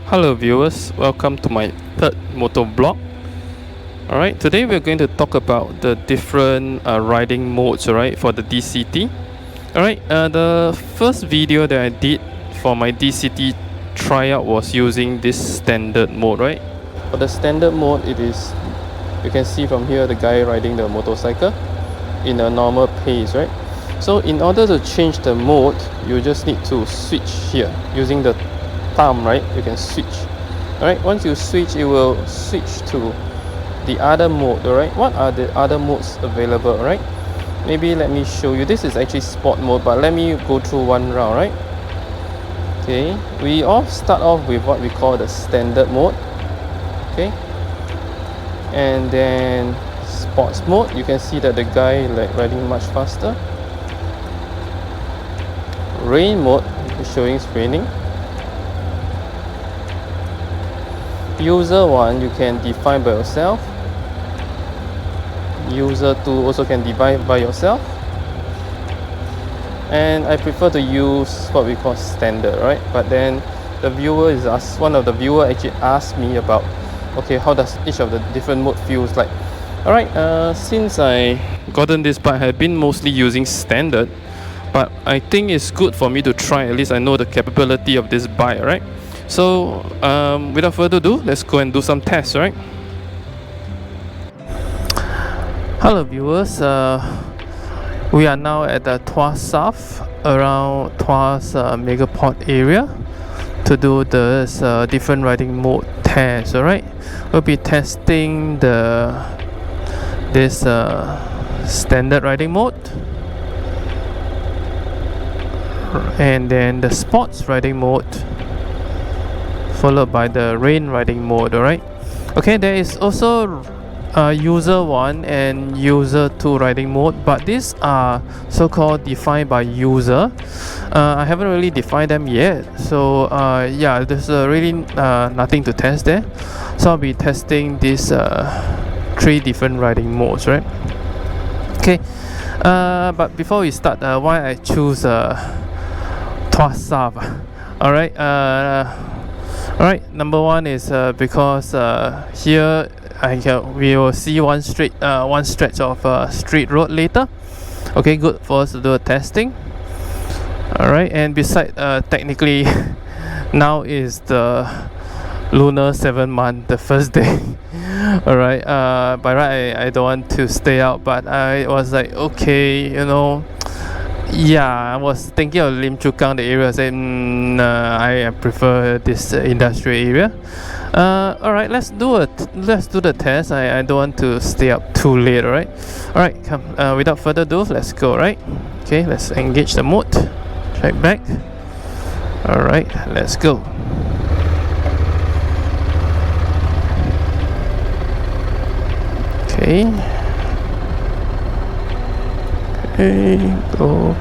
Hello viewers, welcome to my third motovlog. Alright, today we're going to talk about the different riding modes, alright, for the DCT. Alright, the first video that I did for my DCT tryout was using this standard mode, right? For the standard mode, it is, you can see from here the guy riding the motorcycle in a normal pace, right? So in order to change the mode, you just need to switch here using the thumb, right? You can switch. Alright, once you switch, it will switch to the other mode. Alright, what are the other modes available? Alright, maybe let me show you. This is actually sport mode, but let me go through one round, right? Okay, we all start off with what we call the standard mode. Okay, and then sports mode, you can see that the guy like riding much faster. Rain mode is showing it's raining. User 1 you can define by yourself. User 2 also can define by yourself. And I prefer to use what we call standard, right? But then the viewer is asked, one of the viewer actually asked me about, okay, how does each of the different mode feels like. Alright, since I gotten this bike, I've been mostly using standard, but I think it's good for me to try. At least I know the capability of this bike, right? So without further ado, let's go and do some tests, right? Hello viewers, we are now at the Tuas South, around Tuas Megaport area, to do this different riding mode test. Alright, we'll be testing this standard riding mode, and then the sports riding mode, followed by the rain riding mode. Alright, okay, there is also user 1 and user 2 riding mode, but these are so-called defined by user. I haven't really defined them yet, so yeah, there's really nothing to test there. So I'll be testing these 3 different riding modes, right? Okay, but before we start, why I choose Tuas South? Alright, alright, number 1 is because here we will see one stretch of street road later. Okay, good for us to do a testing. Alright, and beside technically now is the lunar 7th month, the first day. Alright, by right I don't want to stay out, but I was like, okay, you know, yeah, I was thinking of Lim Chu Kang, the area. I said, I prefer this industrial area. Alright, let's do the test. I don't want to stay up too late. Alright, come, without further ado, let's go. Right, okay, let's engage the mode, track back. Alright, let's go. Okay, go.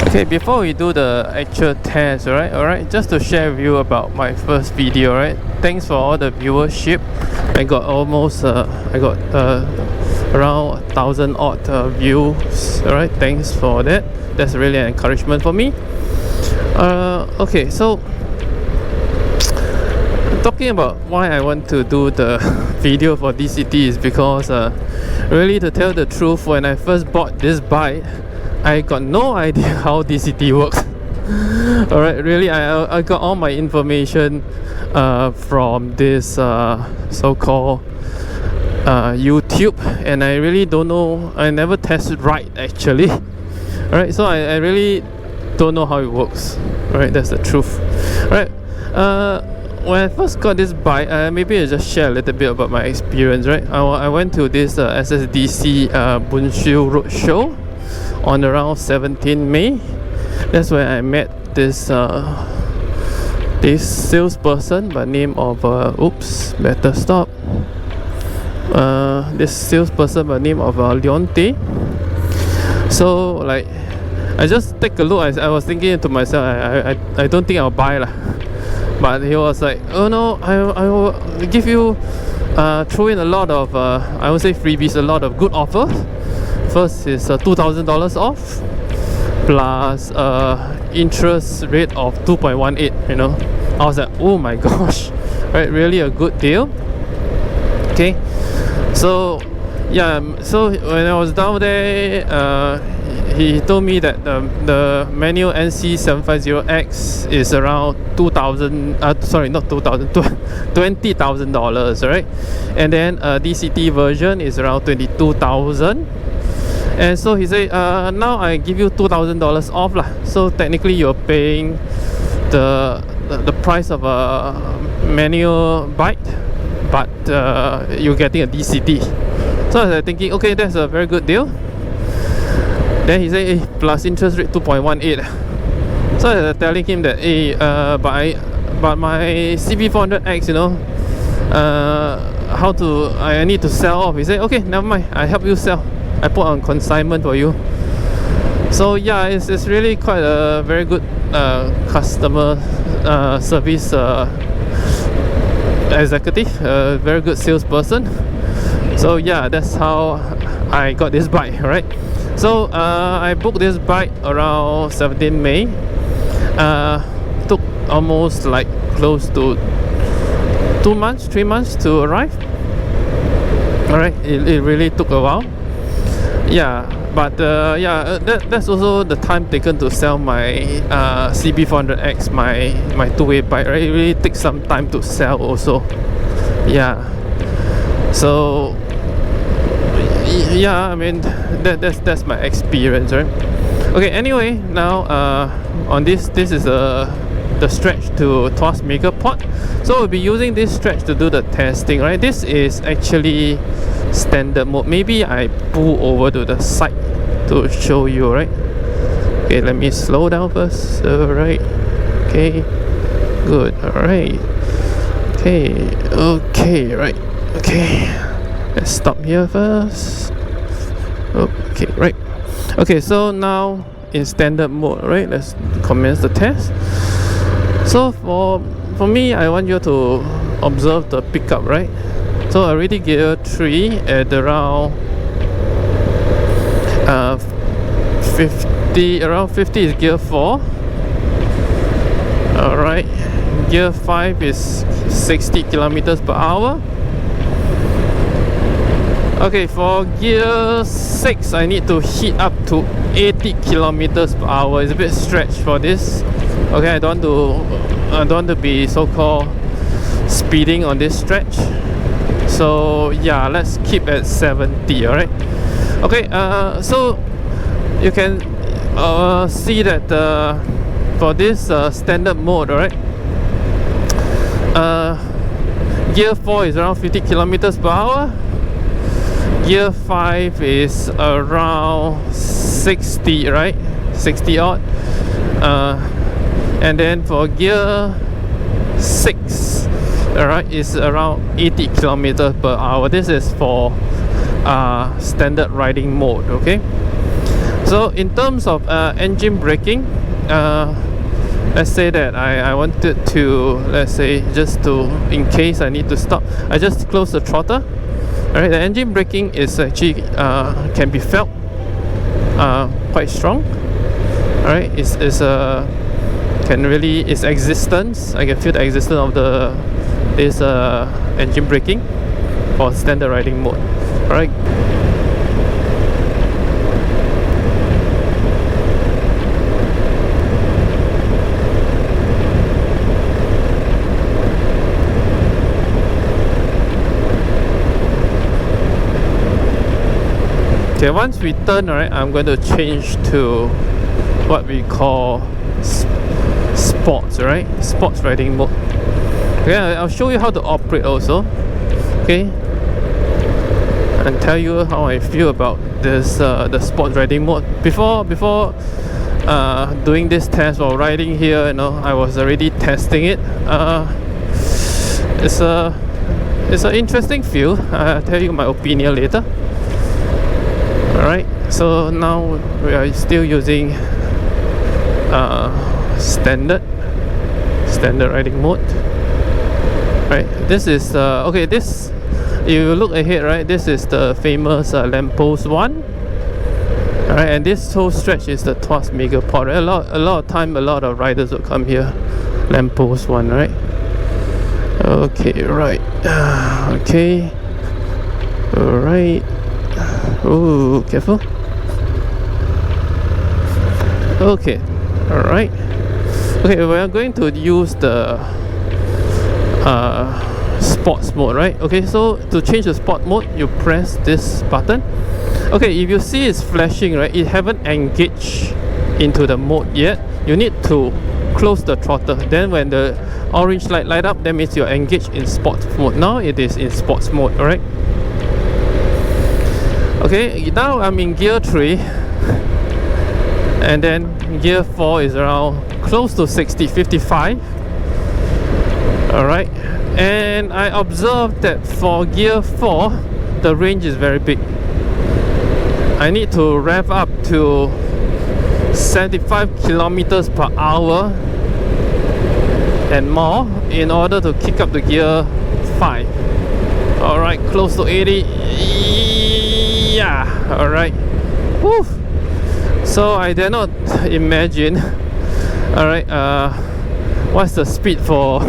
Okay, before we do the actual test, alright, just to share with you about my first video, right? Thanks for all the viewership. I got almost around 1,000 odd views. Alright, thanks for that. That's really an encouragement for me. Okay, so talking about why I want to do the video for DCT is because really, to tell the truth, when I first bought this bike, I got no idea how DCT works. Alright, really, I got all my information from this so-called YouTube, and I really don't know, I never tested right actually. Alright, so I really don't know how it works. Alright, that's the truth. Alright, when I first got this bike, maybe I'll just share a little bit about my experience, right? I went to this SSDC Bunshu Road Show on around 17 May. That's where I met this salesperson by name of this salesperson by name of Leonte. So like, I just take a look. I was thinking to myself, I don't think I'll buy lah. But he was like, oh no, I will give you, throw in a lot of, I would say freebies, a lot of good offers. First is $2,000 off. plus interest rate of 2.18. You know, I was like, oh my gosh, right? Really a good deal. Okay, so yeah, so when I was down there, he told me that the manual NC750X is around $20,000, right? And then DCT version is around 22,000. And so he said, now I give you $2,000 off lah. So technically you're paying the price of a manual bike, but you're getting a DCT. So I was thinking, okay, that's a very good deal. Then he said, hey, plus interest rate 2.18. So I was telling him that, hey, but my CB400X, you know, I need to sell off. He said, okay, never mind, I help you sell. I put on consignment for you. So yeah, it's really quite a very good customer service executive, a very good salesperson. So yeah, that's how I got this bike, right? So I booked this bike around 17 May. Took almost like close to 3 months to arrive. Alright, it really took a while. Yeah, but yeah, that's also the time taken to sell my CB400X, my two-way bike, right? It really takes some time to sell also. Yeah, so yeah, I mean that's my experience, right? Okay, anyway, now on this is the stretch to Tuas Megaport. So we'll be using this stretch to do the testing, right? This is actually standard mode. Maybe I pull over to the side to show you, right? Okay, let me slow down first. Alright, okay, good. Alright, okay, right, okay, let's stop here first. Okay, right. Okay, so now in standard mode, right? Let's commence the test. So for me, I want you to observe the pickup, right? So I already gear 3 at around 50. Around 50 is gear 4. Alright, gear 5 is 60 kilometers per hour. Okay, for gear 6 I need to hit up to 80 kilometers per hour. It's a bit stretched for this. Okay, I don't want to be so-called speeding on this stretch. So yeah, let's keep at 70. Alright. Okay, so you can see that for this standard mode, alright, gear 4 is around 50 kilometers per hour. Gear 5 is around 60, right? 60 odd. And then for gear 6, alright, is around 80 kilometers per hour. This is for standard riding mode. Okay, so in terms of engine braking, let's say that I wanted to, let's say, just to, in case I need to stop, I just close the throttle. Alright, the engine braking is actually can be felt quite strong. Alright, it's existence. I can feel the existence of this engine braking for standard riding mode. Alright. Okay, once we turn, alright, I'm going to change to what we call sports, right? Sports riding mode. Okay, I'll show you how to operate also. Okay, and tell you how I feel about this the sports riding mode. Before doing this test while riding here, you know, I was already testing it. It's an interesting feel. I'll tell you my opinion later. Alright, so now we are still using standard riding mode. Right, this is okay, this, if you look ahead, right, this is the famous Lamp Post 1. Alright, and this whole stretch is the Tuas Megaport, right? A lot of time, a lot of riders will come here. Lamp Post 1, right? Okay, right. Okay. Alright. Oh, careful. Okay. Alright. Okay, we are going to use the sports mode, right? Okay, so to change the sport mode, you press this button. Okay, if you see it's flashing, right, it haven't engaged into the mode yet. You need to close the throttle. Then when the orange light up, that means you're engaged in sports mode. Now it is in sports mode, alright? Okay, now I'm in gear 3, and then gear 4 is around close to 55. Alright, and I observed that for gear 4 the range is very big. I need to rev up to 75 kilometers per hour and more in order to kick up the gear 5. Alright, close to 80. Yeah, alright. Woo. So I dare not imagine. Alright, what's the speed for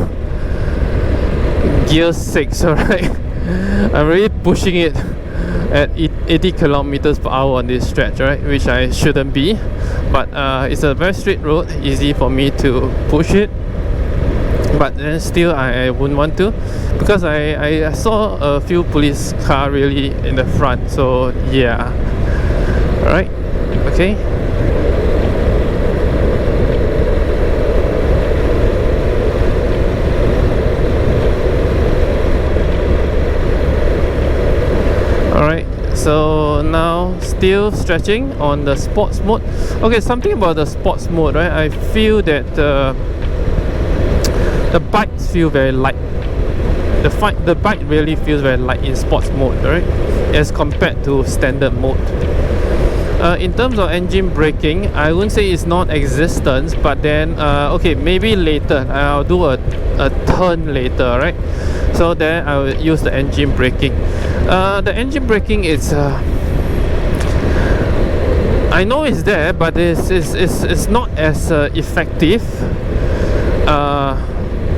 gear 6, alright? I'm really pushing it at 80 kilometers per hour on this stretch, right? Which I shouldn't be, but it's a very straight road, easy for me to push it. But then still I wouldn't want to, because I saw a few police car really in the front. So yeah, alright, okay. Alright, so now still stretching on the sports mode. Okay, something about the sports mode, right? I feel that the bikes feel very light. The bike really feels very light in sports mode, right? As compared to standard mode. In terms of engine braking, I wouldn't say it's non-existent, but then okay, maybe later I'll do a turn later, right? So then I will use the engine braking. The engine braking is I know it's there, but it's not as effective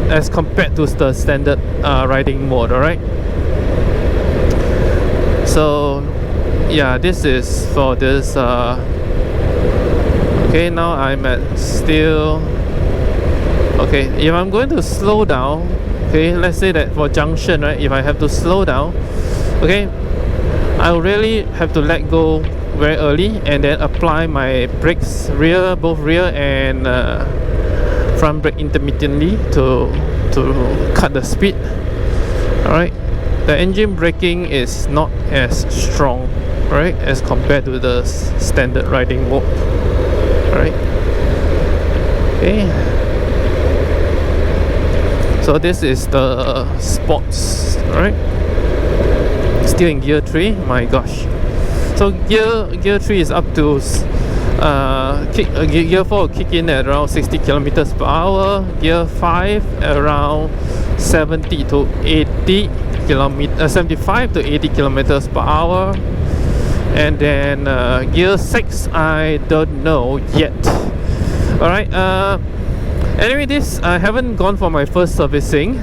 as compared to the standard riding mode, alright? So yeah, this is for this okay, now I'm at still okay. If I'm going to slow down, okay, let's say that for junction, right, if I have to slow down, okay, I really have to let go very early and then apply my brakes, both rear and front brake intermittently to cut the speed. Alright, the engine braking is not as strong, right, as compared to the standard riding mode. Alright, okay. So this is the sports, right? Still in gear 3, my gosh. So gear 3 is up to gear 4 will kick in at around 60 kilometers per hour. Gear 5 around 70 to 80 kilometers, 75 to 80 kilometers per hour. And then gear 6, I don't know yet. Alright, anyway, this I haven't gone for my first servicing,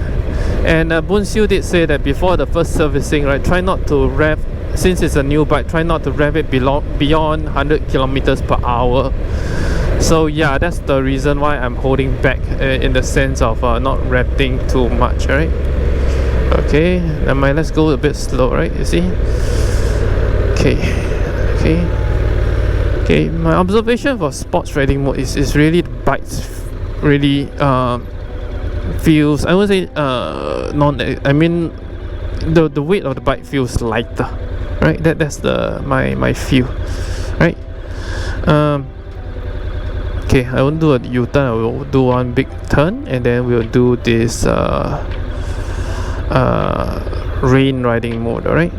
and Boon Siu did say that before the first servicing, right, try not to rev, since it's a new bike, try not to rev it beyond 100 kilometers per hour. So yeah, that's the reason why I'm holding back in the sense of not revving too much, right? Okay, let's go a bit slow, right? You see? Okay, my observation for sports riding mode is really the bikes really feels, I would say I mean the weight of the bike feels lighter, right? That's my feel, right? Okay, I won't do a U-turn, I will do one big turn, and then we'll do this rain riding mode, alright?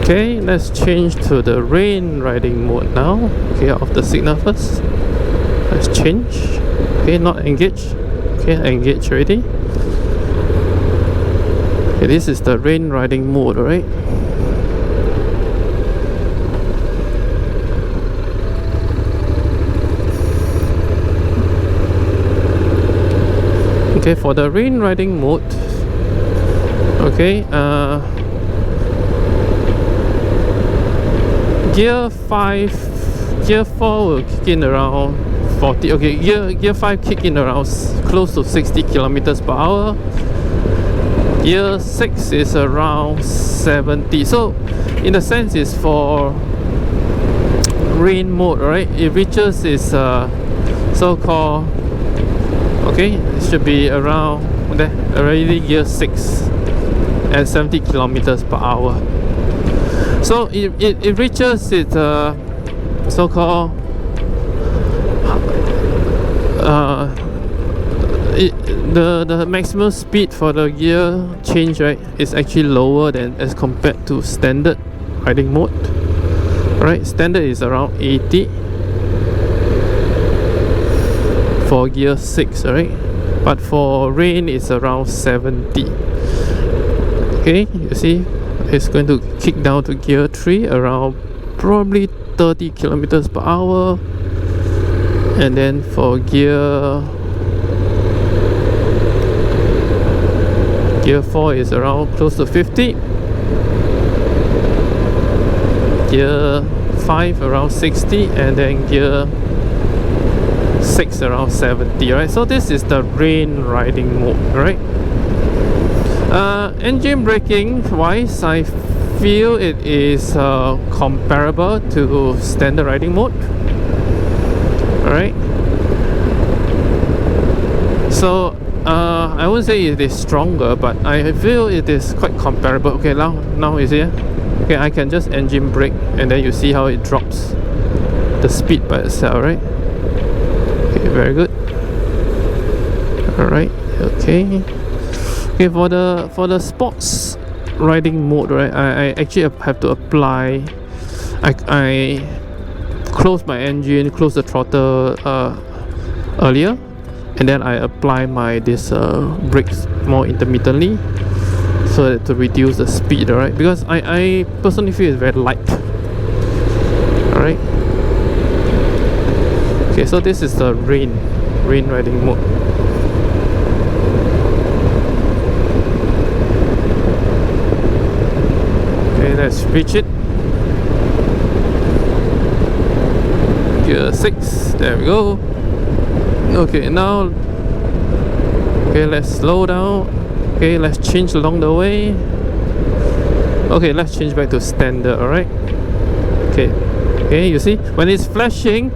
Okay, let's change to the rain riding mode now. Okay, off the signal first. Let's change. Okay, not engage. Okay, engage already. Okay, this is the rain riding mode, alright? Okay, for the rain riding mode, okay, gear 4 will kick in around 40. Okay, gear 5 kick in around close to 60 kilometers per hour. Gear 6 is around 70. So in a sense, it's for rain mode, right? It reaches its so-called, okay, it should be around there already, gear 6 at 70 kilometers per hour. So it reaches its so-called the maximum speed for the gear change, right, is actually lower than as compared to standard riding mode. Right, standard is around 80 for gear 6, right? But for rain it's around 70. Okay, you see, it's going to kick down to gear 3 around probably 30 kilometers per hour, and then for gear 4 is around close to 50, gear 5 around 60, and then gear 6 around 70, right? So this is the rain riding mode, right? Engine braking wise, I feel it is comparable to standard riding mode. Alright, so I wouldn't say it is stronger, but I feel it is quite comparable. Okay, now is here. Okay, I can just engine brake, and then you see how it drops the speed by itself, right? Okay, very good. Alright, okay. Okay, for the sports riding mode, right, I actually have to apply, I close my engine, close the throttle earlier, and then I apply this brakes more intermittently, so that to reduce the speed, alright, because I personally feel it's very light. Alright, okay, so this is the rain riding mode. Okay, let's reach it. Gear 6, there we go. Okay, now, okay, let's slow down. Okay, let's change along the way. Okay, let's change back to standard, alright? Okay, you see, when it's flashing,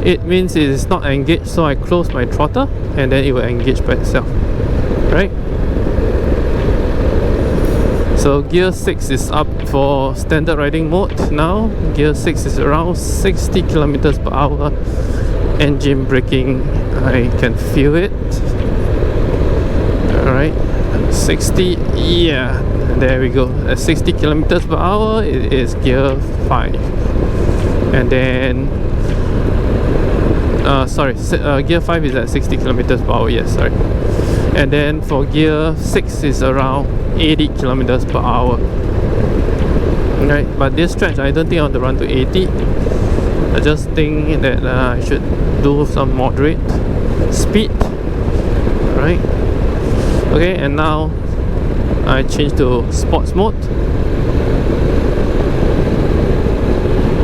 it means it is not engaged, so I close my throttle, and then it will engage by itself, right? So gear 6 is up for standard riding mode now. Gear 6 is around 60 kilometers per hour. Engine braking, I can feel it. Alright, 60, yeah, there we go. At 60 kilometers per hour, it is gear 5. And then gear 5 is at 60 kilometers per hour, yes, sorry. And then for gear 6 is around 80 kilometers per hour. Right, but this stretch I don't think I want to run to 80. I just think that I should do some moderate speed. Right. Okay, and now I change to sports mode.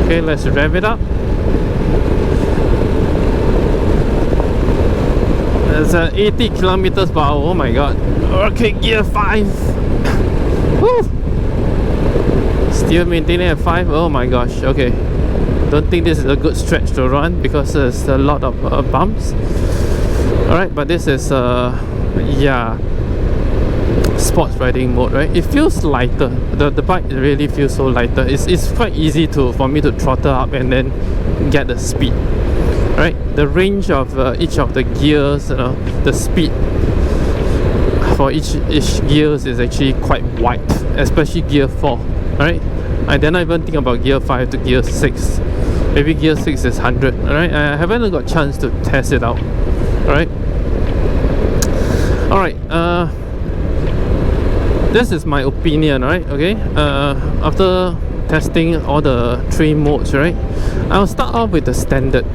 Okay, let's rev it up. It's at 80 kilometers per hour. Oh my god. Okay, gear 5. Woo! Still maintaining at 5. Oh my gosh. Okay, don't think this is a good stretch to run because there's a lot of bumps. Alright, but this is yeah, sports riding mode, right? It feels lighter. The bike really feels so lighter. It's quite easy for me to throttle up and then get the speed. Right, the range of each of the gears, you know, the speed for each gears is actually quite wide, especially gear 4. Right, I did not even think about gear 5 to gear 6. Maybe gear 6 is 100. Alright, I haven't got a chance to test it out. Alright. Alright, this is my opinion, right? Okay, after testing all the 3 modes, right, I'll start off with the standard.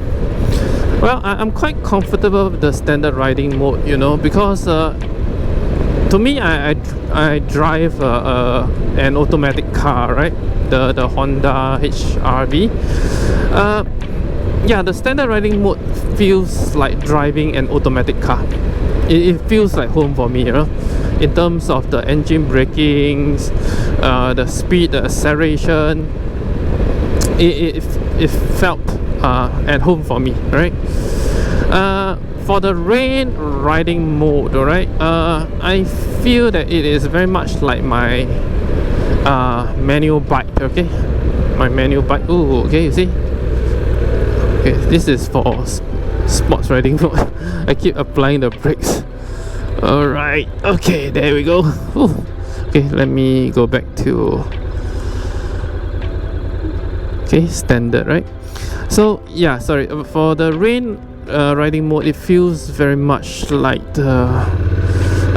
Well, I'm quite comfortable with the standard riding mode, you know, because to me, I drive an automatic car, right? The Honda HR-V. Yeah, the standard riding mode feels like driving an automatic car. It feels like home for me, you know, in terms of the engine brakings, the speed, the acceleration. It felt at home for me, right? For the rain riding mode, alright, I feel that it is very much like my manual bike. Okay, my manual bike. Oh, okay, you see. Okay, this is for sports riding mode. I keep applying the brakes. Alright, okay, there we go. Ooh. Okay, let me go back to standard, right? So yeah, sorry, for the rain riding mode, it feels very much like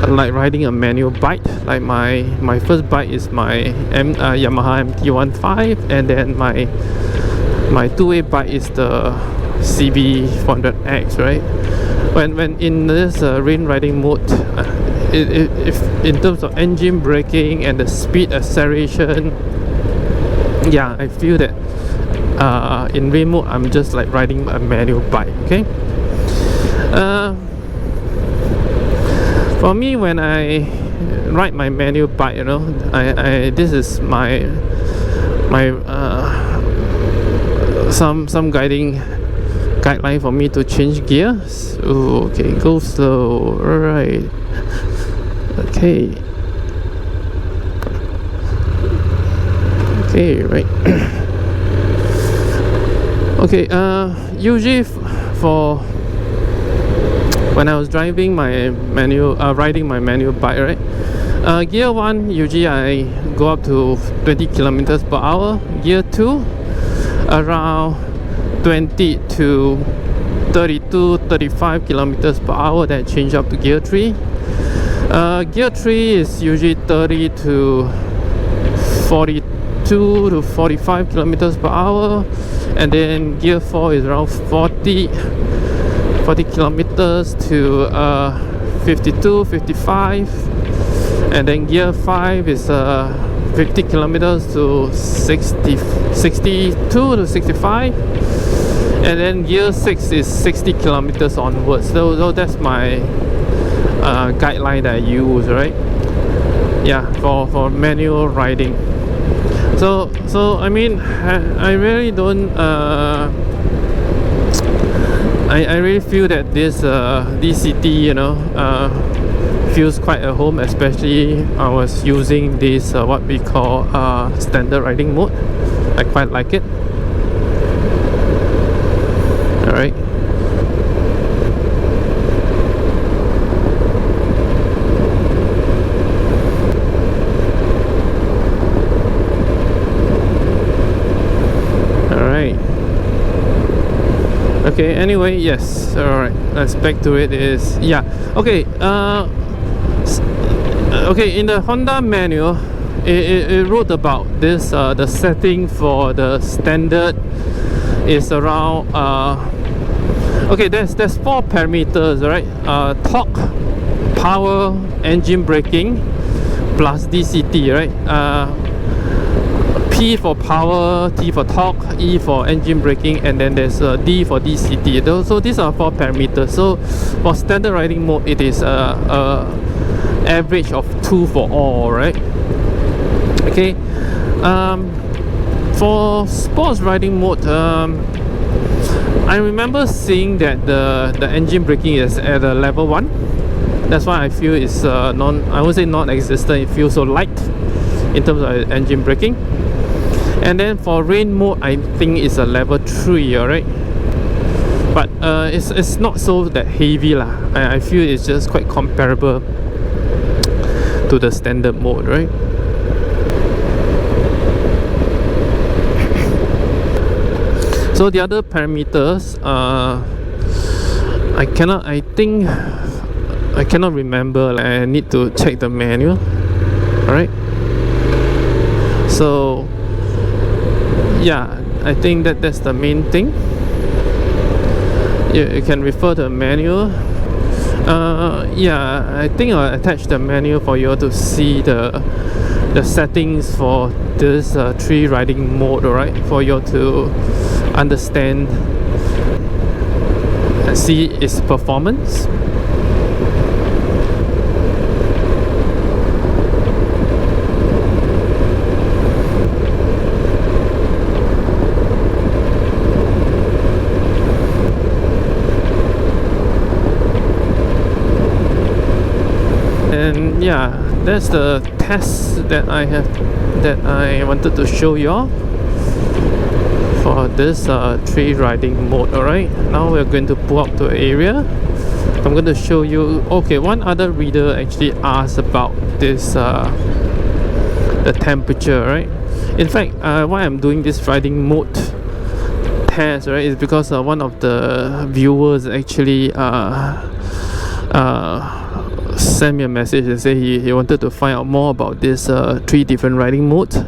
riding a manual bike. Like my first bike is my Yamaha MT-15, and then my 2-way bike is the CB400X, right? When in this rain riding mode, if in terms of engine braking and the speed acceleration, yeah, I feel that in rain mode I'm just like riding a manual bike. Okay, for me, when I ride my manual bike, you know, this is my some guideline for me to change gears. Ooh, okay, go slow. Alright, okay, right. Okay, usually for when I was driving my riding my manual bike, right, gear 1, usually I go up to 20 kilometers per hour. Gear 2, around 20 to 32, 35 kilometers per hour. Then change up to gear 3. Gear 3 is usually 30 to 42 to 45 kilometers per hour, and then gear 4 is around 40 kilometers to 52, 55, and then gear 5 is 50 kilometers to 62 to 65, and then gear 6 is 60 kilometers onwards. So that's my guideline that I use, right? Yeah, for manual riding. So I mean, I really don't I really feel that this DCT, you know, feels quite at home, especially I was using this what we call standard riding mode. I quite like it. Alright. Okay, anyway, yes, alright, let's back to it. Is, yeah, okay, okay, in the Honda manual, it wrote about this, the setting for the standard is around, okay, there's 4 parameters, right? Torque, power, engine braking, plus DCT, right? P for power, T for torque, E for engine braking, and then there's D for DCT. So these are 4 parameters. So for standard riding mode, it is average of 2 for all, right? Okay. For sports riding mode, I remember seeing that the engine braking is at a level 1. That's why I feel it's I won't say non-existent. It feels so light in terms of engine braking. And then for rain mode, I think it's a level 3, alright. But it's not so that heavy lah. I feel it's just quite comparable to the standard mode, right? So the other parameters, I cannot remember. Like, I need to check the manual. Alright, so yeah, I think that's the main thing. You can refer to the manual. Yeah, I think I'll attach the manual for you to see the settings for this 3 riding mode, alright, for you to understand and see its performance. And yeah, that's the test that I wanted to show you all for this 3 riding mode. Alright, now we're going to pull up to an area. I'm going to show you. Okay, one other reader actually asked about this the temperature, right? In fact, why I'm doing this riding mode test, right, is because one of the viewers actually sent me a message and say he wanted to find out more about this 3 different riding modes.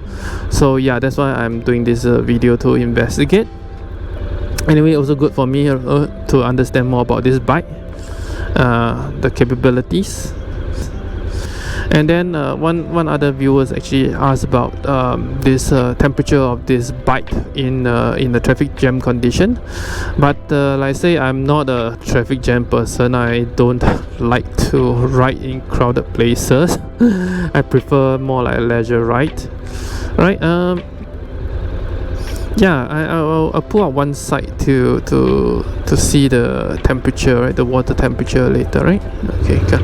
So yeah, that's why I'm doing this video, to investigate. Anyway, also good for me to understand more about this bike, the capabilities. And then one other viewers actually asked about this temperature of this bike in the traffic jam condition. But like I say, I'm not a traffic jam person. I don't like to ride in crowded places. I prefer more like a leisure ride, right? Yeah, I'll pull out one side to see the temperature, right? The water temperature later, right? Okay, good.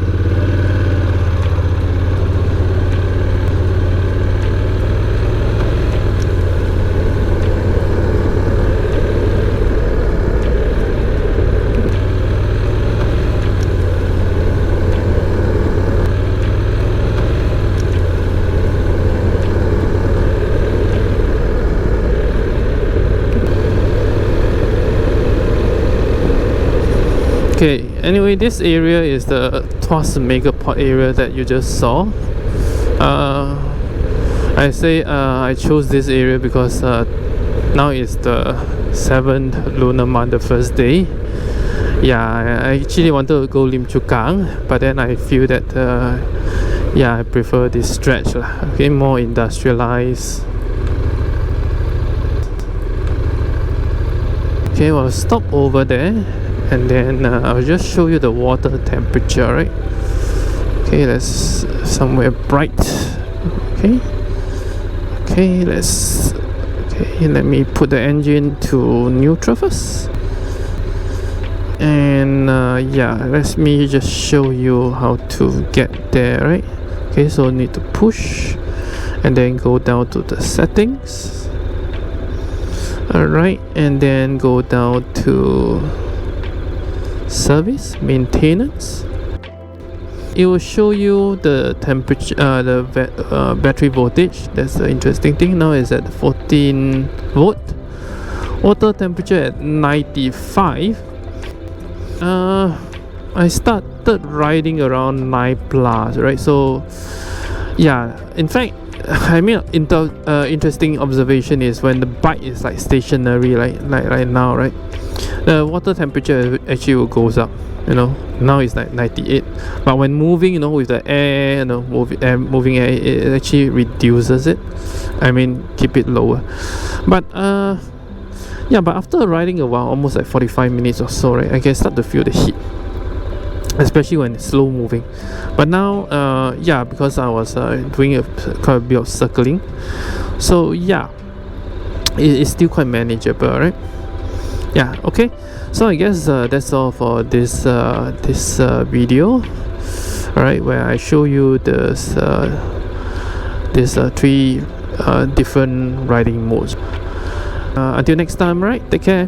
Okay, anyway, this area is the Tuas Megaport area that you just saw. I chose this area because now is the 7th lunar month, the first day. Yeah, I actually wanted to go Lim Chu Kang, but then I feel that yeah, I prefer this stretch lah. Okay, more industrialized. Okay, we'll stop over there. And then I'll just show you the water temperature, right? Okay, that's somewhere bright. Okay, let me put the engine to neutral first. And yeah, let me just show you how to get there, right? Okay, so need to push and then go down to the settings. Alright, and then go down to service, maintenance. It will show you the temperature, the battery voltage. That's the interesting thing. Now it's at 14 volt. Water temperature at 95. I started riding around 9 plus, right? So yeah, in fact, I mean, interesting observation is when the bike is like stationary, like right now, right? The water temperature actually goes up. You know, now it's like 98, but when moving, you know, with the air, you know, moving air, it actually reduces it. I mean, keep it lower. But yeah, but after riding a while, almost like 45 minutes or so, right, I can start to feel the heat, especially when it's slow moving. But now yeah, because I was doing quite a bit of circling, so yeah, it's still quite manageable, right? Yeah, okay, so I guess that's all for this video, alright, where I show you this 3 different riding modes. Until next time, right, take care.